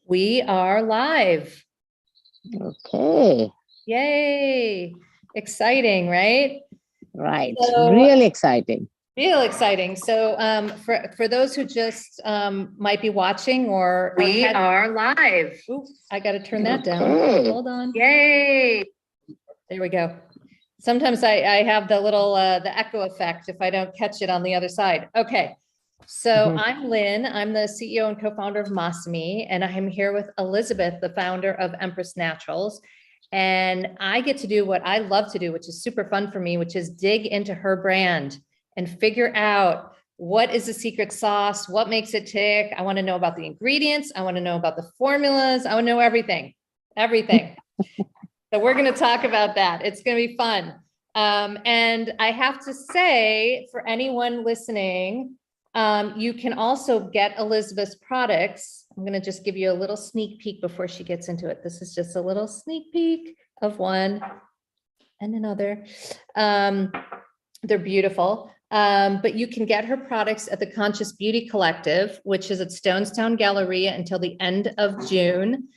We are live. Okay, Yay. Exciting, right? right. So, Really exciting. real exciting. So for those who just might be watching or We are live. Ooh, I got to turn that down. Okay. Hold on. Yay. There we go. Sometimes I have the little the echo effect if I don't catch it on the other side. Okay. So Mhm. I'm Lynn. I'm the CEO and co-founder of Masami, and I'm here with Elizabeth, the founder of Empress Naturals. And I get to do what I love to do, which is super fun for me, which is dig into her brand and figure out what is the secret sauce, what makes it tick. I want to know about the ingredients. I want to know about the formulas. I want to know everything, everything. So we're going to talk about that. It's going to be fun. And I have to say, for anyone listening, you can also get Elizabeth's products. I'm going to just give you a little sneak peek before she gets into it. This is just a little sneak peek of one and another. They're beautiful. But you can get her products at the Conscious Beauty Collective, which is at Stonestown Galleria until the end of June.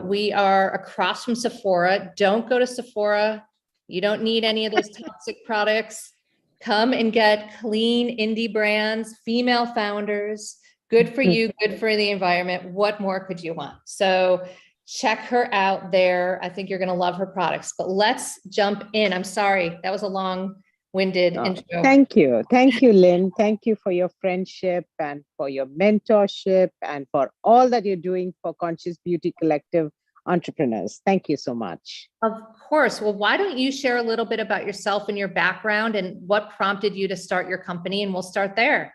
We are across from Sephora. Don't go to Sephora. You don't need any of those toxic products. Come and get clean indie brands, female founders, good for you, good for the environment. What more could you want? So check her out there. I think you're going to love her products, but let's jump in. I'm sorry. That was a long-winded intro. Thank you. Thank you, Lynn. Thank you for your friendship and for your mentorship and for all that you're doing for Conscious Beauty Collective entrepreneurs. Thank you so much. Of course. Well, why don't you share a little bit about yourself and your background and what prompted you to start your company? And we'll start there.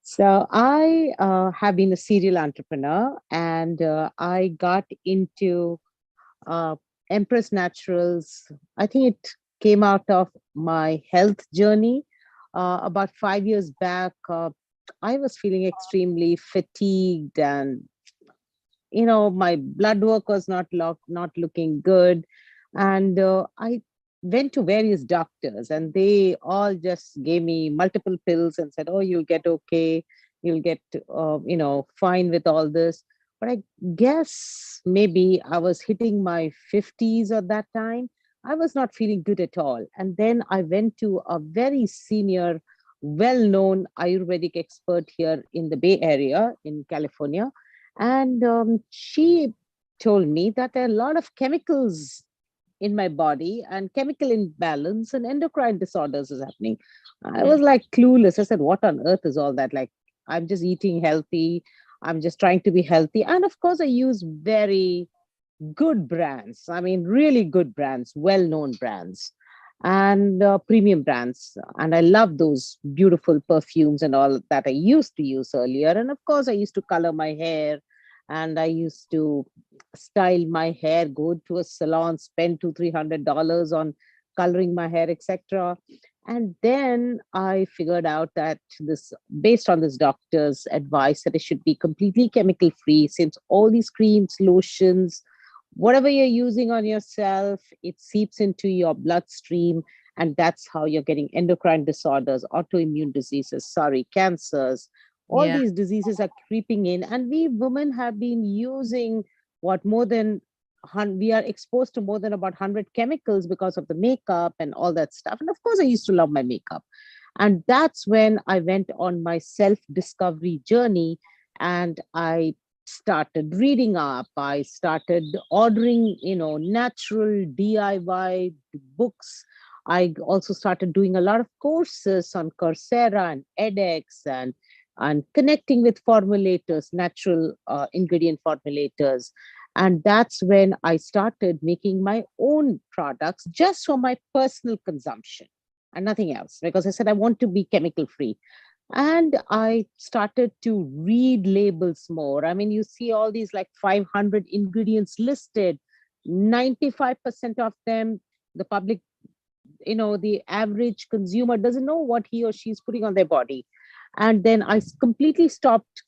So I have been a serial entrepreneur, and I got into Empress Naturals. I think it came out of my health journey. About 5 years back, I was feeling extremely fatigued, and my blood work was not looking good, and I went to various doctors, and they all just gave me multiple pills and said, "Oh, you'll get okay, you'll get fine with all this." But I guess maybe I was hitting my 50s at that time. I was not feeling good at all, and then I went to a very senior, well-known Ayurvedic expert here in the Bay Area in California, and she told me that there are a lot of chemicals in my body and chemical imbalance and endocrine disorders is happening. I was like clueless. I said, what on earth is all that? Like, I'm just eating healthy. I'm just trying to be healthy. And of course, I use very good brands. I mean, really good brands, well-known brands and premium brands. And I love those beautiful perfumes and all that I used to use earlier. And of course, I used to color my hair, and I used to style my hair, go to a salon, spend $200-300 on coloring my hair, etc. And then I figured out that this, based on this doctor's advice, that it should be completely chemical free, since all these creams, lotions, whatever you're using on yourself, it seeps into your bloodstream. And that's how you're getting endocrine disorders, autoimmune diseases, cancers. All Yeah. these diseases are creeping in. And we women have been using we are exposed to more than about 100 chemicals because of the makeup and all that stuff. And of course, I used to love my makeup. And that's when I went on my self-discovery journey, and I started reading up. I started ordering, natural DIY books. I also started doing a lot of courses on Coursera and edX, and connecting with formulators, natural ingredient formulators. And that's when I started making my own products just for my personal consumption and nothing else, because I said I want to be chemical free. And I started to read labels more. I mean, you see all these like 500 ingredients listed, 95% of them, the public, the average consumer doesn't know what he or she is putting on their body. And then I completely stopped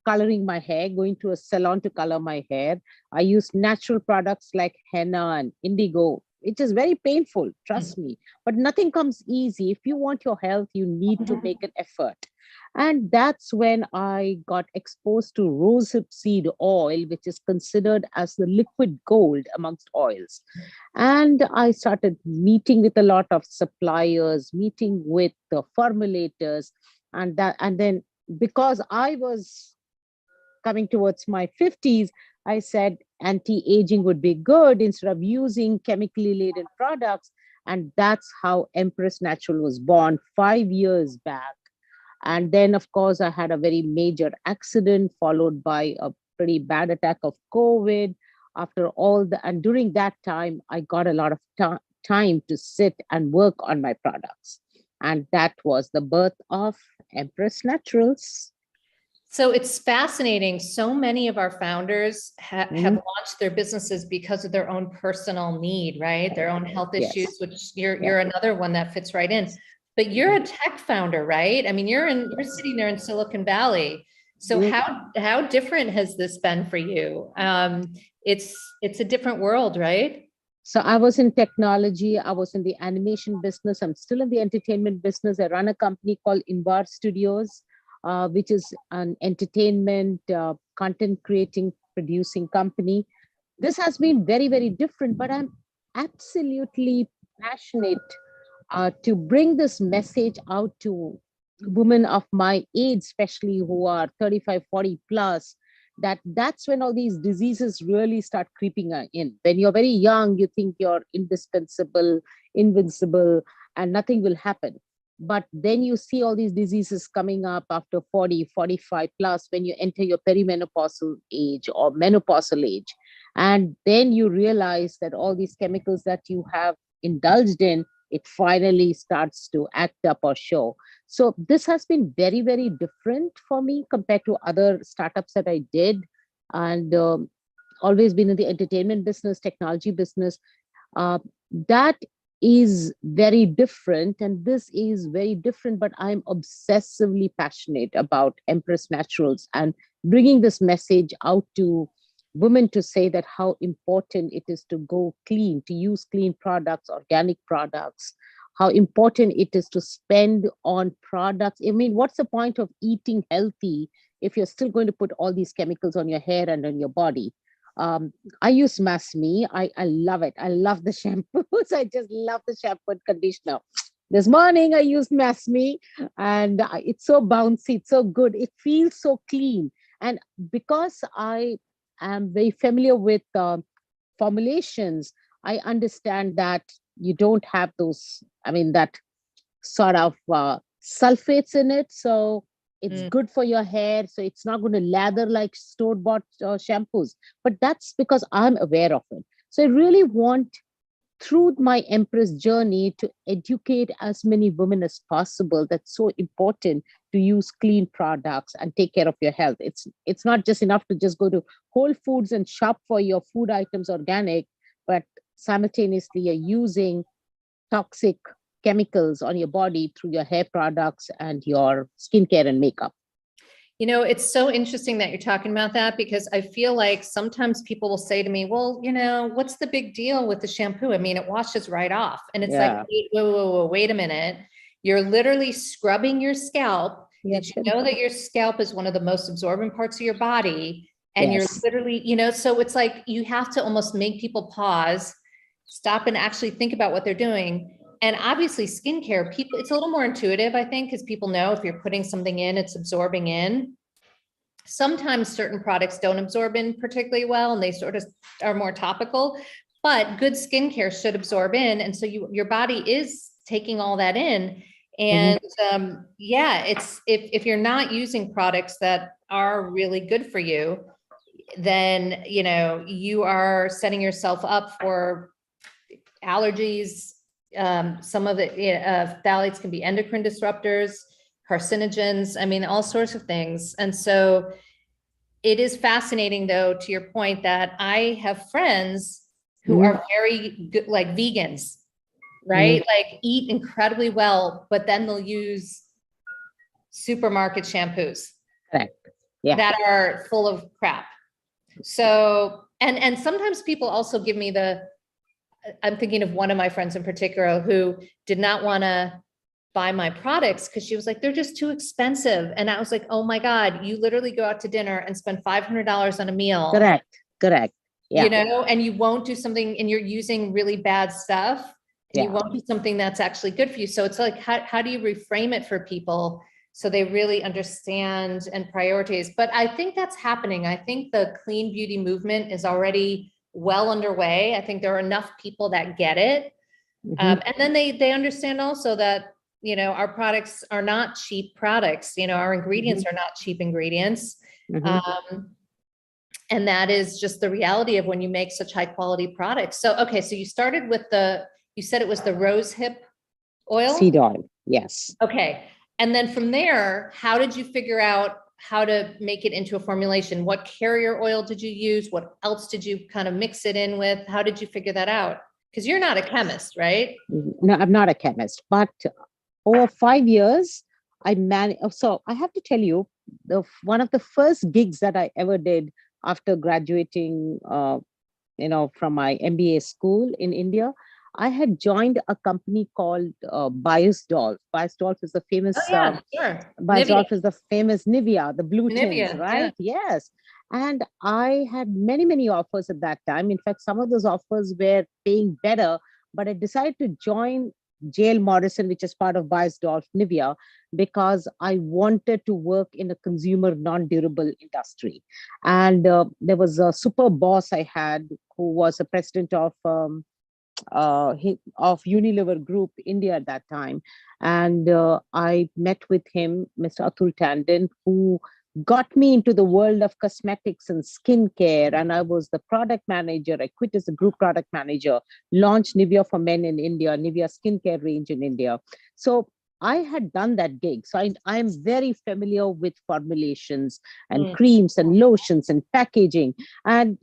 coloring my hair, going to a salon to color my hair. I used natural products like henna and indigo, It is very painful, trust me, but nothing comes easy. If you want your health, you need to make an effort. And that's when I got exposed to Rosehip Seed Oil, which is considered as the liquid gold amongst oils. And I started meeting with a lot of suppliers, meeting with the formulators, and then because I was coming towards my 50s, I said anti-aging would be good instead of using chemically laden products. And that's how Empress Natural was born 5 years back. And then, of course, I had a very major accident followed by a pretty bad attack of COVID. After all the, and during that time, I got a lot of time to sit and work on my products. And that was the birth of Empress Naturals. So it's fascinating. So many of our founders have Mhm. launched their businesses because of their own personal need, right? Their own health Yes. issues, which you're another one that fits right in. But you're a tech founder, right? I mean, you're sitting there in Silicon Valley. So how different has this been for you? It's a different world, right? So I was in technology. I was in the animation business. I'm still in the entertainment business. I run a company called Inbar Studios, which is an entertainment content creating, producing company. This has been very, very different, but I'm absolutely passionate to bring this message out to women of my age, especially who are 35, 40 plus, that's when all these diseases really start creeping in. When you're very young, you think you're indispensable, invincible, and nothing will happen. But then you see all these diseases coming up after 40, 45 plus, when you enter your perimenopausal age or menopausal age. And then you realize that all these chemicals that you have indulged in, it finally starts to act up or show. So this has been very, very different for me compared to other startups that I did. And always been in the entertainment business, technology business. That is very different. And this is very different, but I'm obsessively passionate about Empress Naturals and bringing this message out to women to say that how important it is to go clean, to use clean products, organic products, how important it is to spend on products. I mean, what's the point of eating healthy if you're still going to put all these chemicals on your hair and on your body? I use Masmi. I love it. I love the shampoos. I just love the shampoo and conditioner. This morning I used Masmi and it's so bouncy, it's so good. It feels so clean. And because I am very familiar with formulations, I understand that you don't have those, I mean, that sort of sulfates in it. So it's good for your hair. So it's not going to lather like store-bought shampoos. But that's because I'm aware of it. So I really want, through my Empress journey, to educate as many women as possible. That's so important to use clean products and take care of your health. It's not just enough to just go to Whole Foods and shop for your food items organic, but simultaneously you're using toxic chemicals on your body through your hair products and your skincare and makeup. You know, it's so interesting that you're talking about that, because I feel like sometimes people will say to me, well, you know, what's the big deal with the shampoo? I mean, it washes right off. And it's like, wait a minute. You're literally scrubbing your scalp. Did you know that your scalp is one of the most absorbent parts of your body? And you're literally, you know, so it's like you have to almost make people pause, stop and actually think about what they're doing. And obviously skincare, people, it's a little more intuitive, I think, because people know if you're putting something in, it's absorbing in. Sometimes certain products don't absorb in particularly well, and they sort of are more topical, but good skincare should absorb in. And so your body is taking all that in. And yeah, it's, if you're not using products that are really good for you, then, you know, you are setting yourself up for allergies. Some of the phthalates can be endocrine disruptors, carcinogens, I mean, all sorts of things. And so it is fascinating, though, to your point, that I have friends who are very good, like vegans, right? Like eat incredibly well, but then they'll use supermarket shampoos that are full of crap. So, and sometimes people also give me I'm thinking of one of my friends in particular who did not want to buy my products because she was like, they're just too expensive. And I was like, oh my God, you literally go out to dinner and spend $500 on a meal. Correct. Yeah. You know, and you won't do something and you're using really bad stuff and you Yeah. won't do something that's actually good for you. So it's like, how do you reframe it for people so they really understand and prioritize? But I think that's happening. I think the clean beauty movement is already well underway. I think there are enough people that get it. Mhm. And then they understand also that, you know, our products are not cheap products. You know, our ingredients are not cheap ingredients. Mhm. And that is just the reality of when you make such high quality products. So, okay, so you started with you said it was the rosehip oil? Seed oil. Yes. Okay. And then from there, how did you figure out how to make it into a formulation? What carrier oil did you use? What else did you kind of mix it in with? How did you figure that out? Because you're not a chemist, right? No, I'm not a chemist, but over 5 years, So I have to tell you, one of the first gigs that I ever did after graduating, from my MBA school in India, I had joined a company called Biosdolf. Biosdolf is the famous. Oh yeah, sure. Nivea, Biosdolf is the famous Nivea, the blue tins, Nivea, yeah. right? Yes. And I had many offers at that time. In fact, some of those offers were paying better, but I decided to join JL Morrison, which is part of Biosdolf Nivea, because I wanted to work in a consumer non-durable industry. And there was a super boss I had who was the president of Unilever Group India at that time. And I met with him, Mr. Atul Tandon, who got me into the world of cosmetics and skincare. And I was the product manager. I quit as a group product manager, launched Nivea for Men in India, Nivea skincare range in India. So I had done that gig. So I am very familiar with formulations and creams and lotions and packaging. And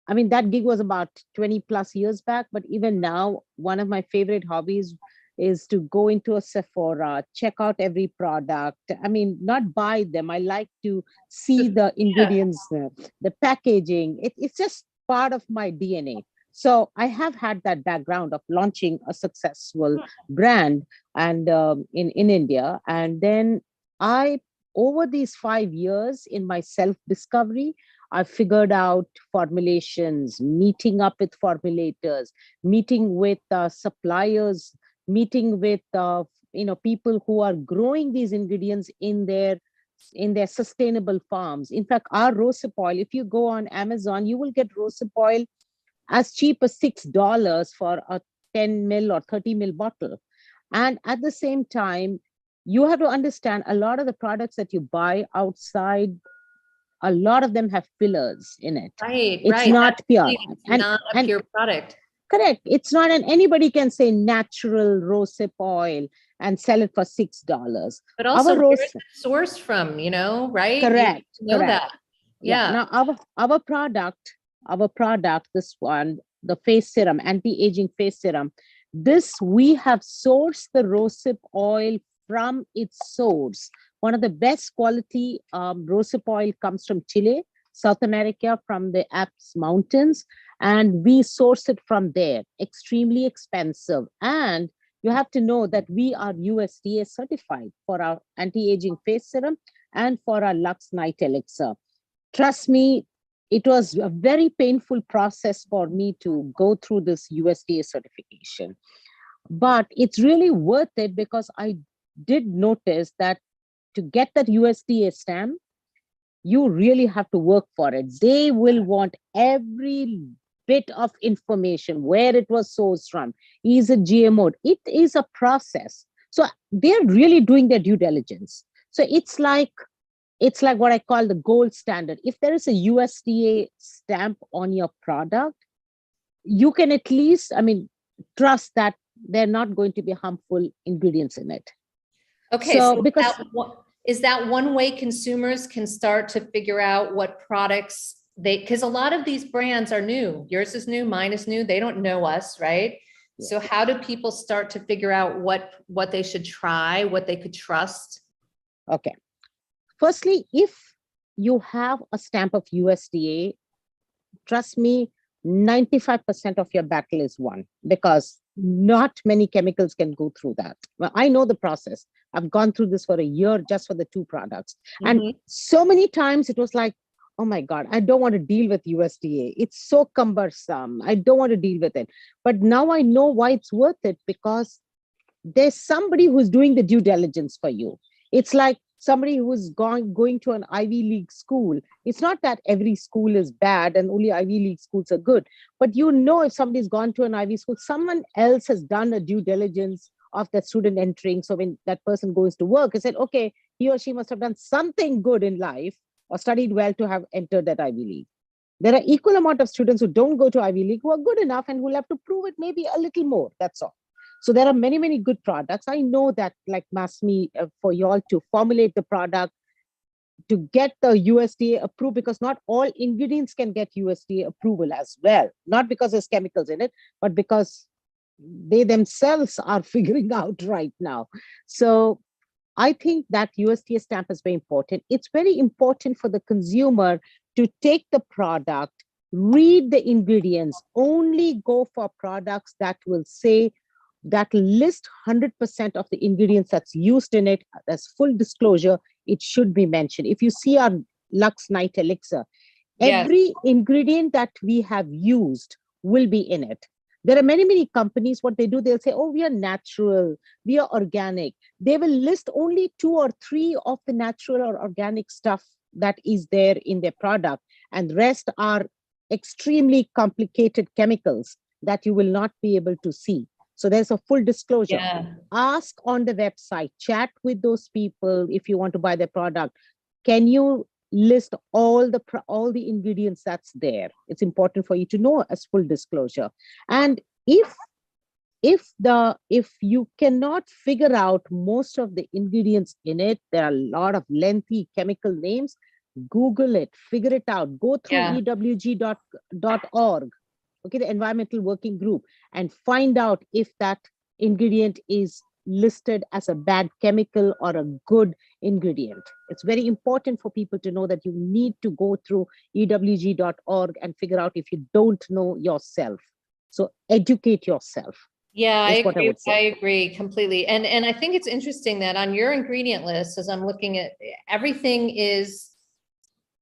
I mean, that gig was about 20 plus years back, but even now, one of my favorite hobbies is to go into a Sephora, check out every product. I mean, not buy them. I like to see the ingredients, the packaging. It's just part of my DNA. So I have had that background of launching a successful brand and in India. And then over these 5 years in my self-discovery, I figured out formulations, meeting up with formulators, meeting with suppliers, meeting with people who are growing these ingredients in their sustainable farms. In fact, our rosehip oil, if you go on Amazon, you will get rosehip oil as cheap as $6 for a 10 ml or 30 ml bottle. And at the same time, you have to understand a lot of the products that you buy outside, a lot of them have fillers in it. Right, It's right. not pure. It's not a pure product. Correct. It's not, and anybody can say natural rosehip oil and sell it for $6. But also, Our where is rose, it sourced from, you know, right? You correct, know correct. that. Yeah. Now our product, this one, the face serum, anti-aging face serum, this we have sourced the rosehip oil from its source. One of the best quality rosehip oil comes from Chile, South America, from the Alps mountains, and we source it from there. Extremely expensive. And you have to know that we are USDA certified for our anti-aging face serum and for our Luxe Night Elixir. Trust me, it was a very painful process for me to go through this USDA certification. But it's really worth it because I did notice that to get that USDA stamp, you really have to work for it. They will want every bit of information, where it was sourced from, is it GMO. It is a process. So they're really doing their due diligence. So it's like what I call the gold standard. If there is a USDA stamp on your product, you can at least, trust that they're not going to be harmful ingredients in it. Okay, so because is that one way consumers can start to figure out what products because a lot of these brands are new. Yours is new, mine is new. They don't know us, right? Yes. So how do people start to figure out what they should try, what they could trust? Okay. Firstly, if you have a stamp of USDA, trust me, 95% of your battle is won, because not many chemicals can go through that. Well, I know the process. I've gone through this for a year just for the 2 products. And Mhm. so many times it was like, oh my God, I don't want to deal with USDA. It's so cumbersome. I don't want to deal with it. But now I know why it's worth it, because there's somebody who's doing the due diligence for you. It's like somebody who's going to an Ivy League school. It's not that every school is bad and only Ivy League schools are good, but you know, if somebody's gone to an Ivy school, someone else has done a due diligence of that student entering. So when that person goes to work, he said, okay, he or she must have done something good in life or studied well to have entered that Ivy League. There are equal amount of students who don't go to Ivy League who are good enough and who will have to prove it maybe a little more. That's all. So there are many, many good products. I know that, like Masmi, for y'all to formulate the product, to get the USDA approved, because not all ingredients can get USDA approval as well. Not because there's chemicals in it, but because they themselves are figuring out right now. So I think that USDA stamp is very important. It's very important for the consumer to take the product, read the ingredients, only go for products that will say, that list 100% of the ingredients that's used in it. As full disclosure, it should be mentioned. If you see our Luxe Night Elixir, Yes. every ingredient that we have used will be in it. There are many, many companies, what they do, they'll say, oh, we are natural, we are organic. They will list only 2 or 3 of the natural or organic stuff that is there in their product. And the rest are extremely complicated chemicals that you will not be able to see. So there's a full disclosure. Yeah. Ask on the website, chat with those people if you want to buy their product. Can you list all the ingredients that's there? It's important for you to know as full disclosure. And if you cannot figure out most of the ingredients in it, there are a lot of lengthy chemical names. Google it, figure it out. Go through Yeah. ewg.org. Okay, the environmental working group, and find out if that ingredient is listed as a bad chemical or a good ingredient. It's very important for people to know that you need to go through ewg.org and figure out if you don't know yourself. So educate yourself. Yeah, I Is what I agree. would say. I agree completely. And I think it's interesting that on your ingredient list, as I'm looking at, everything is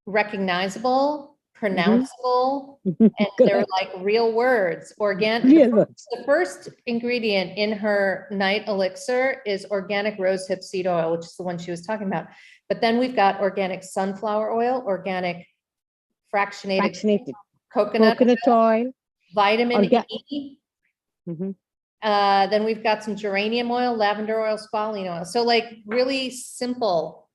recognizable, pronounceable, and they're Correct. like real words. Real words. The first ingredient in her night elixir is organic rosehip seed oil, which is the one she was talking about. But then we've got organic sunflower oil, organic fractionated Fractionated coconut, coconut oil. vitamin Orga- E. Mhm. Then we've got some geranium oil, lavender oil, squalene oil. So like really simple.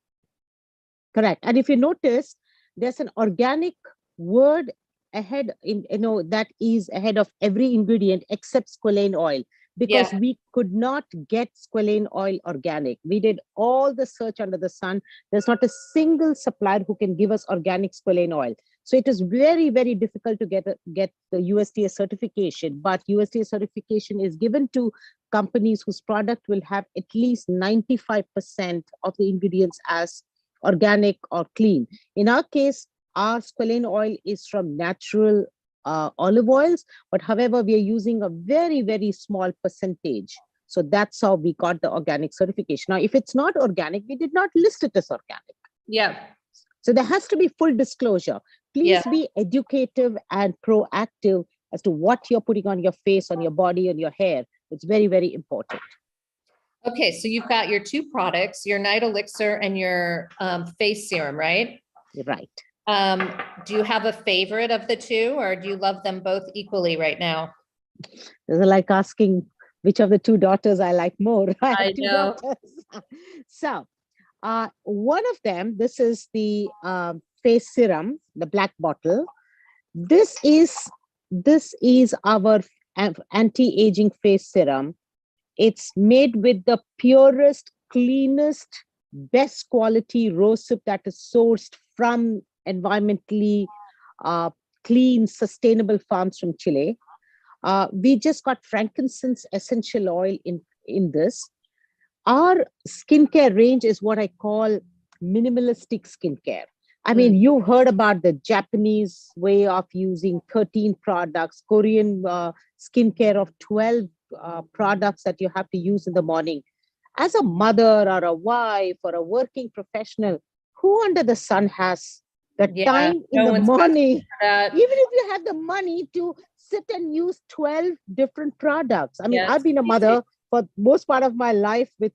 Correct. And if you notice, there's an organic word ahead that is ahead of every ingredient except squalane oil, because Yeah. we could not get squalane oil organic. We did all the search under the sun. There's not a single supplier who can give us organic squalane oil. So it is very, very difficult to get the USDA certification. But USDA certification is given to companies whose product will have at least 95% of the ingredients as organic or clean. In our case, our squalane oil is from natural olive oils, but however, we are using a very, very small percentage. So that's how we got the organic certification. Now, if it's not organic, we did not list it as organic. Yeah. So there has to be full disclosure. Please Yeah. be educative and proactive as to what you're putting on your face, on your body, on your hair. It's very, very important. Okay, so you've got your 2 products, your night elixir and your face serum, right? Right. Do you have a favorite of the 2, or do you love them both equally right now? It's like asking which of the 2 daughters I like more. I have I 2 know. daughters. So one of them, this is the face serum, the black bottle. This is our anti-aging face serum. It's made with the purest, cleanest, best quality rosehip that is sourced from environmentally clean, sustainable farms from Chile. We just got frankincense essential oil in this. Our skincare range is what I call minimalistic skincare. I mean, you heard about the Japanese way of using 13 products, Korean skincare of 12 products that you have to use in the morning. As a mother or a wife or a working professional, who under the sun has the Yeah, time in no the one's got morning, that. even if you have the money to sit and use 12 different products? I mean, Yeah, I've been a it's mother for most part of my life with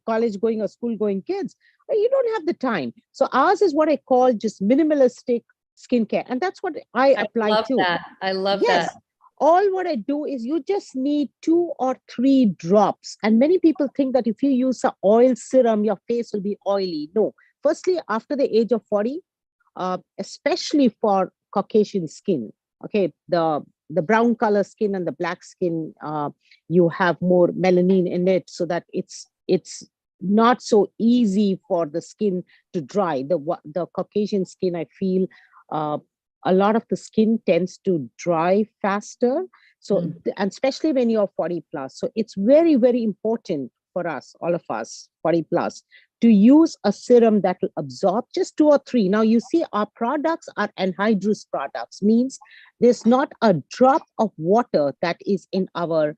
college going or school going kids. But you don't have the time. So ours is what I call just minimalistic skincare. And that's what I I apply love to. that. I love Yes. that. All what I do is you just need 2 or 3 drops. And many people think that if you use an oil serum, your face will be oily. No. Firstly, after the age of 40, especially for Caucasian skin, okay, the brown color skin and the black skin, you have more melanin in it, so that it's not so easy for the skin to dry. The Caucasian skin, I feel, uh, a lot of the skin tends to dry faster. So, and especially when you're 40 plus. So it's very, very important for us, all of us, 40 plus, to use a serum that will absorb just 2 or 3. Now, you see, our products are anhydrous products, means there's not a drop of water that is in our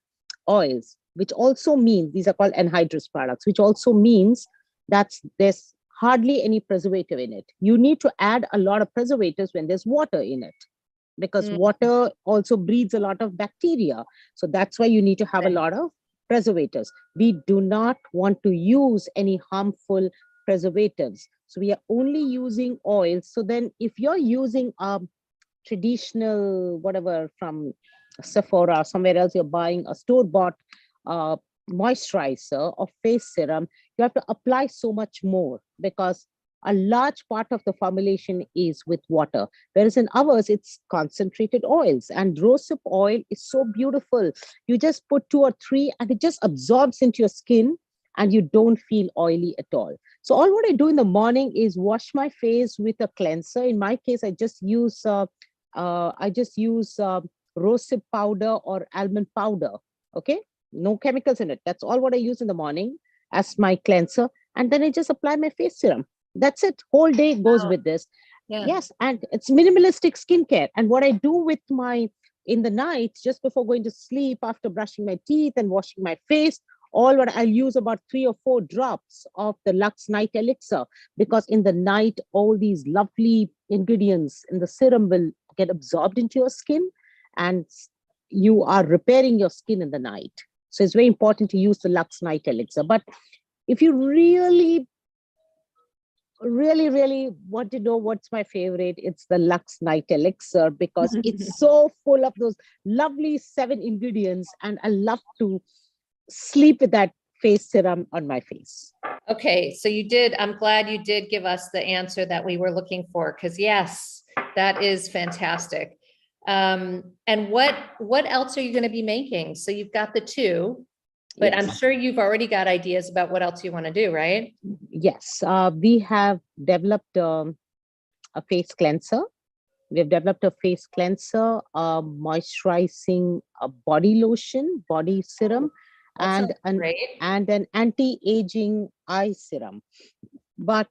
oils, which also means these are called anhydrous products, which also means that there's hardly any preservative in it. You need to add a lot of preservatives when there's water in it, because water also breeds a lot of bacteria. So that's why you need to have a lot of preservatives. We do not want to use any harmful preservatives. So we are only using oils. So then if you're using a traditional, whatever, from Sephora or somewhere else, you're buying a store-bought moisturizer or face serum, you have to apply so much more, because a large part of the formulation is with water, whereas in ours it's concentrated oils. And rosehip oil is so beautiful. You just put 2 or 3 and it just absorbs into your skin, and you don't feel oily at all. So all what I do in the morning is wash my face with a cleanser. In my case, I just use rosehip powder or almond powder. Okay, no chemicals in it. That's all what I use in the morning as my cleanser, and then I just apply my face serum. That's it. Whole day goes with this. Yeah. Yes, and it's minimalistic skincare. And what I do with my in the night, just before going to sleep, after brushing my teeth and washing my face, all what I'll use about 3 or 4 drops of the Luxe Night Elixir, because in the night, all these lovely ingredients in the serum will get absorbed into your skin, and you are repairing your skin in the night. So it's very important to use the Luxe Night Elixir. But if you really want to know what's my favorite, it's the Luxe Night Elixir, because it's so full of those lovely 7 ingredients, and I love to sleep with that face serum on my face. Okay, so I'm glad you did give us the answer that we were looking for, because yes, that is fantastic. And what else are you going to be making? So you've got the 2, but Yes. I'm sure you've already got ideas about what else you want to do, right? Yes, we have developed a face cleanser. We have developed a face cleanser, moisturizing body lotion, body serum, That sounds great. and an anti-aging eye serum. But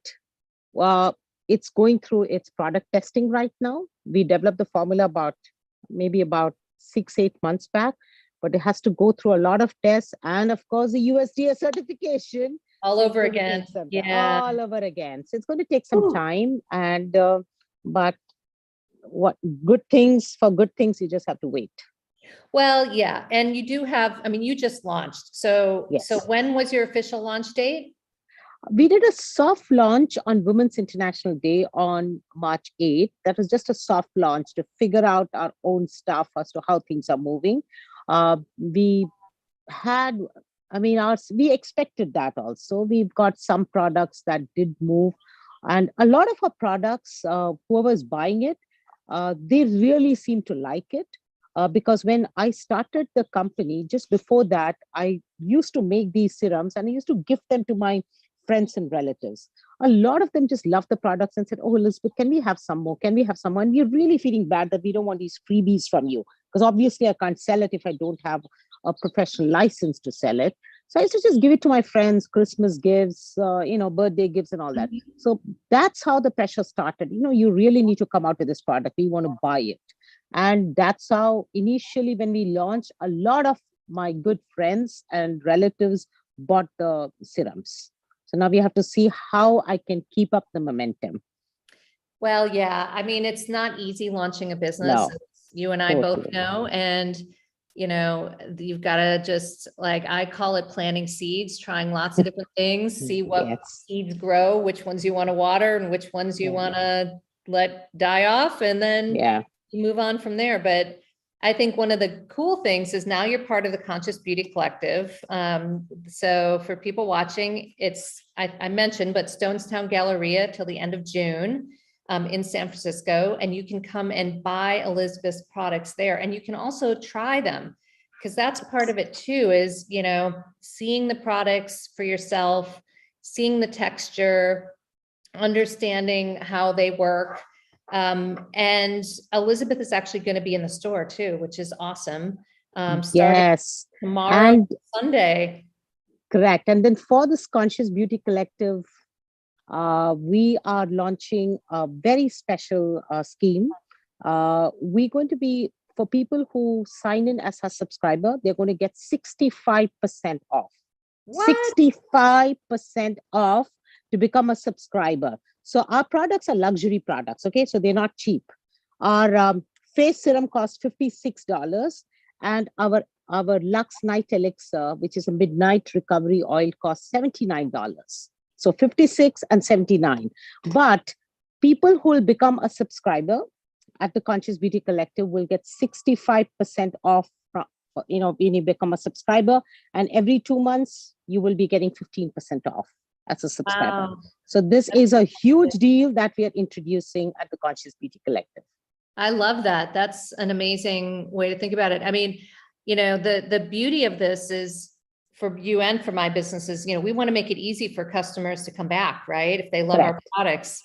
it's going through its product testing right now. We developed the formula maybe about 6-8 months back, but it has to go through a lot of tests, and of course the USDA certification. All So over again. Yeah. all over again. So it's going to take some time, and but what good things you just have to wait. Well, yeah, and you do have, I mean, you just launched. So Yes. so when was your official launch date? We did a soft launch on Women's International Day on March 8th. That was just a soft launch to figure out our own stuff as to how things are moving. We had, I mean, we expected that also. We've got some products that did move, and a lot of our products, whoever's buying it, they really seem to like it. Because when I started the company, just before that, I used to make these serums and I used to gift them to my friends and relatives. A lot of them just loved the products and said, "Oh, Elizabeth, can we have some more? Can we have some more?" And we're really feeling bad that we don't want these freebies from you, because obviously I can't sell it if I don't have a professional license to sell it. So I used to just give it to my friends, Christmas gifts, birthday gifts and all that. Mhm. So that's how the pressure started. You really need to come out with this product. We want to buy it. And that's how initially when we launched, a lot of my good friends and relatives bought the serums. So now we have to see how I can keep up the momentum. Well, yeah, I mean, it's not easy launching a business. No, As you and I both totally. know, and you've got to just like, I call it planting seeds, trying lots of different things, see what Yes. seeds grow, which ones you want to water and which ones you Yeah. want to let die off, and then Yeah. you move on from there. But I think one of the cool things is now you're part of the Conscious Beauty Collective. So for people watching, I mentioned, but Stonestown Galleria till the end of June. In San Francisco, and you can come and buy Elizabeth's products there, and you can also try them, because that's part of it too, is seeing the products for yourself, seeing the texture, understanding how they work. And Elizabeth is actually going to be in the store too, which is awesome. Starting Yes. tomorrow, And Sunday. correct. And then for this Conscious Beauty Collective, we are launching a very special scheme. We're going to be, for people who sign in as a subscriber, they're going to get 65% off. What? 65% off to become a subscriber. So our products are luxury products, okay? So they're not cheap. Our face serum costs $56, and our Luxe Night Elixir, which is a midnight recovery oil, costs $79. So 56 and 79. But people who will become a subscriber at the Conscious Beauty Collective will get 65% off when you become a subscriber, and every 2 months you will be getting 15% off as a subscriber. Wow. So this is a huge deal that we are introducing at the Conscious Beauty Collective. I love that. That's an amazing way to think about it. I mean, the beauty of this is, for you and for my businesses, we want to make it easy for customers to come back, right? If they love our products.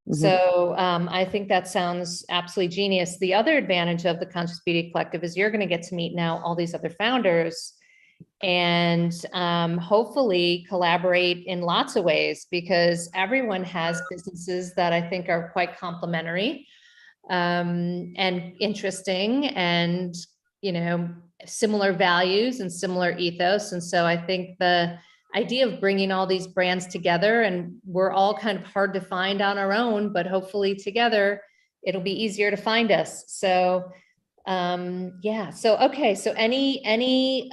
Mhm. So I think that sounds absolutely genius. The other advantage of the Conscious Beauty Collective is you're going to get to meet now all these other founders and hopefully collaborate in lots of ways, because everyone has businesses that I think are quite complementary and interesting, and similar values and similar ethos. And so I think the idea of bringing all these brands together, and we're all kind of hard to find on our own, but hopefully together it'll be easier to find us. So yeah. So okay. So any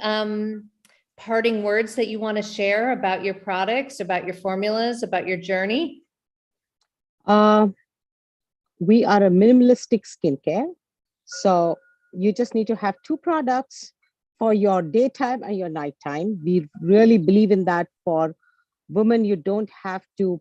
parting words that you want to share about your products, about your formulas, about your journey? We are a minimalistic skincare. So you just need to have 2 products for your daytime and your nighttime. We really believe in that. For women, you don't have to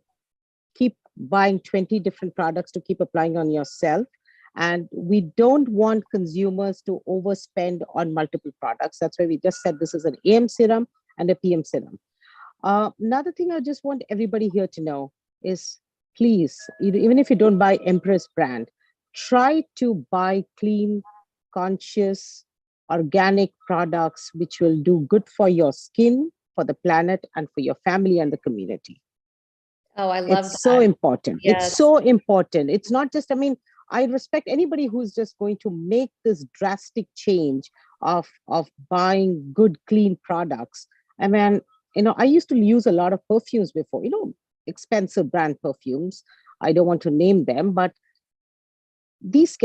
keep buying 20 different products to keep applying on yourself. And we don't want consumers to overspend on multiple products. That's why we just said this is an AM serum and a PM serum. Another thing I just want everybody here to know is, please, even if you don't buy Empress brand, try to buy clean, conscious, organic products which will do good for your skin, for the planet, and for your family and the community. Oh, I love that. It's so important. Yes. It's so important. It's not just, I respect anybody who's just going to make this drastic change of buying good, clean products. I used to use a lot of perfumes before, expensive brand perfumes. I don't want to name them, but these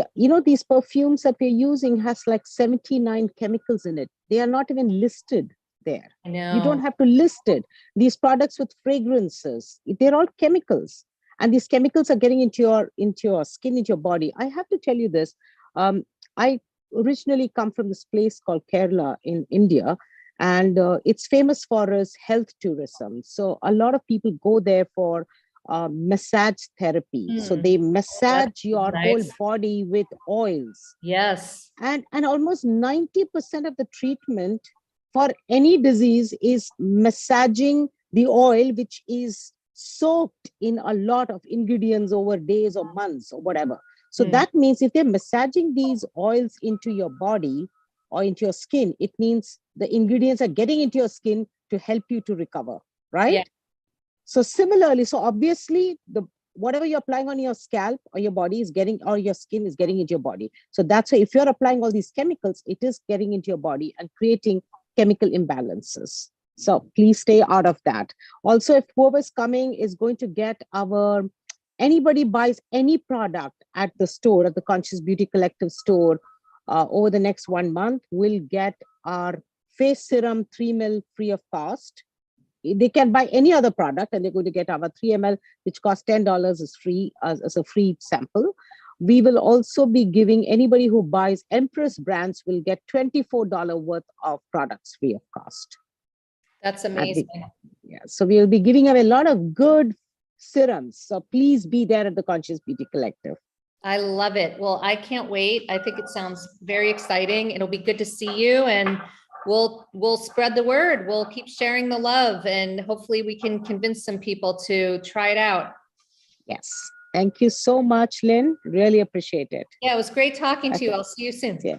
perfumes that we're using has like 79 chemicals in it. They are not even listed there. I know. You don't have to list it. These products with fragrances, they're all chemicals. And these chemicals are getting into your skin, into your body. I have to tell you this. I originally come from this place called Kerala in India, and it's famous for its health tourism. So a lot of people go there for massage therapy. So they massage your whole body with oils. Yes. And almost 90% of the treatment for any disease is massaging the oil, which is soaked in a lot of ingredients over days or months or whatever. So that means if they're massaging these oils into your body or into your skin, it means the ingredients are getting into your skin to help you to recover, right? Yeah. So similarly, so obviously whatever you're applying on your scalp or your body is getting, or your skin is getting into your body. So that's why if you're applying all these chemicals, it is getting into your body and creating chemical imbalances. So please stay out of that. Also, if whoever's coming is going to get anybody buys any product at the store, at the Conscious Beauty Collective store, over the next 1 month, will get our face serum 3 ml free of cost. They can buy any other product and they're going to get our 3 ml, which costs $10, is free as a free sample. We will also be giving anybody who buys Empress brands will get $24 worth of products free of cost. That's amazing. Yeah, so we'll be giving away a lot of good serums. So please be there at the Conscious Beauty Collective. I love it. Well, I can't wait. I think it sounds very exciting. It'll be good to see you, and we'll spread the word. We'll keep sharing the love, and hopefully we can convince some people to try it out. Yes. Thank you so much, Lynn. Really appreciate it. Yeah, it was great talking to you. Okay. I'll see you soon. Yeah.